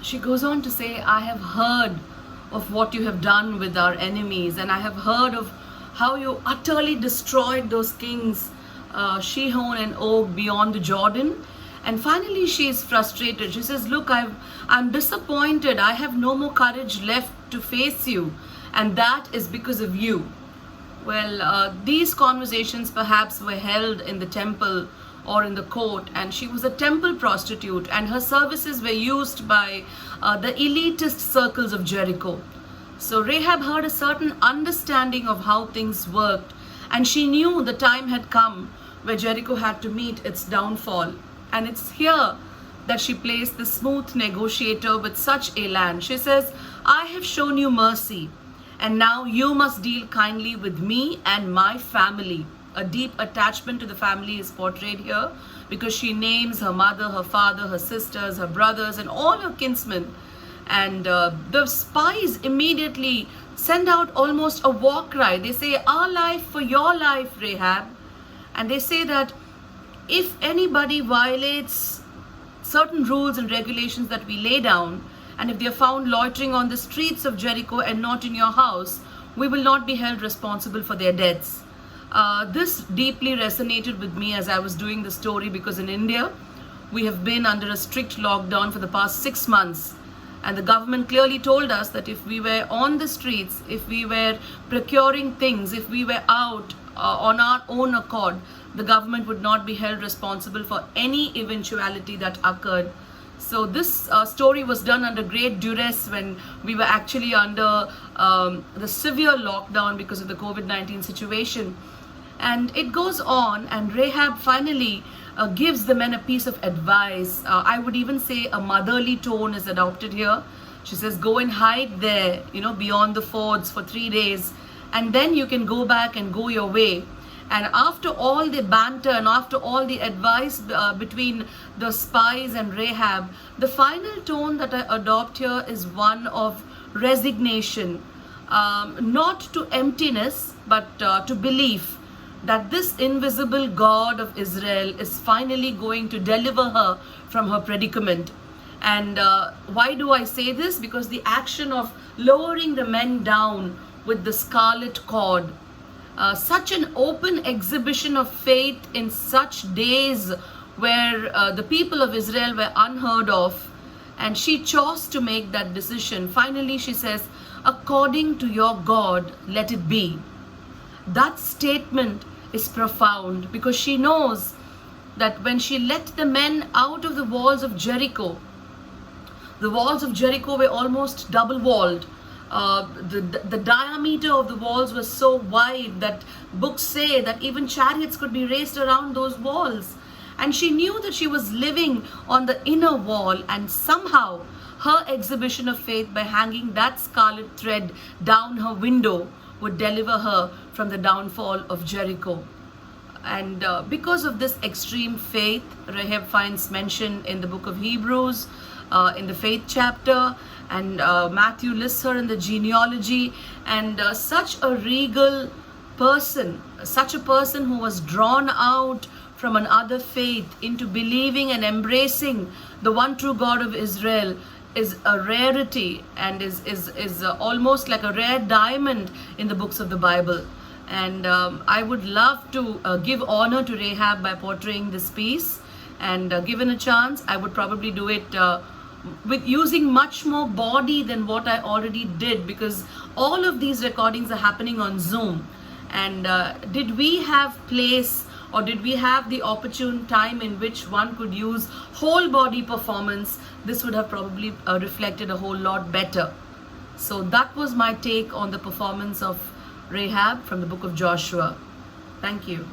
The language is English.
She goes on to say, I have heard of what you have done with our enemies, and I have heard of how you utterly destroyed those kings, Shihon and Og, beyond the Jordan. And finally, she is frustrated. She says, look, I'm disappointed. I have no more courage left to face you, and that is because of you. Well, these conversations perhaps were held in the temple or in the court, and she was a temple prostitute, and her services were used by the elitist circles of Jericho. So Rahab had a certain understanding of how things worked, and she knew the time had come where Jericho had to meet its downfall. And it's here that she plays the smooth negotiator with such elan. She says, I have shown you mercy, and now you must deal kindly with me and my family. A deep attachment to the family is portrayed here because she names her mother, her father, her sisters, her brothers, and all her kinsmen. And the spies immediately send out almost a war cry. They say, our life for your life, Rahab. And they say that if anybody violates certain rules and regulations that we lay down, and if they are found loitering on the streets of Jericho and not in your house, we will not be held responsible for their deaths. This deeply resonated with me as I was doing the story, because in India, we have been under a strict lockdown for the past 6 months. And the government clearly told us that if we were on the streets, if we were procuring things, if we were out on our own accord, the government would not be held responsible for any eventuality that occurred. So this story was done under great duress when we were actually under the severe lockdown because of the COVID-19 situation. And it goes on, and Rahab finally gives the men a piece of advice. I would even say a motherly tone is adopted here. She says, go and hide there, beyond the fords for 3 days, and then you can go back and go your way. And after all the banter and after all the advice between the spies and Rahab, the final tone that I adopt here is one of resignation, not to emptiness, but to belief that this invisible God of Israel is finally going to deliver her from her predicament. And why do I say this? Because the action of lowering the men down with the scarlet cord, such an open exhibition of faith in such days where the people of Israel were unheard of, and she chose to make that decision. Finally, she says, according to your God, let it be. That statement is profound because she knows that when she let the men out of the walls of Jericho, the walls of Jericho were almost double walled. The diameter of the walls was so wide that books say that even chariots could be raced around those walls. And she knew that she was living on the inner wall, and somehow her exhibition of faith by hanging that scarlet thread down her window would deliver her from the downfall of Jericho. And because of this extreme faith, Rahab finds mention in the book of Hebrews, in the faith chapter, and Matthew lists her in the genealogy. And such a regal person, such a person who was drawn out from another faith into believing and embracing the one true God of Israel, is a rarity and is almost like a rare diamond in the books of the Bible. And I would love to give honor to Rahab by portraying this piece. And given a chance, I would probably do it with using much more body than what I already did, because all of these recordings are happening on Zoom. And did we have place, or did we have the opportune time in which one could use whole body performance, this would have probably reflected a whole lot better. So that was my take on the performance of Rahab from the book of Joshua. Thank you.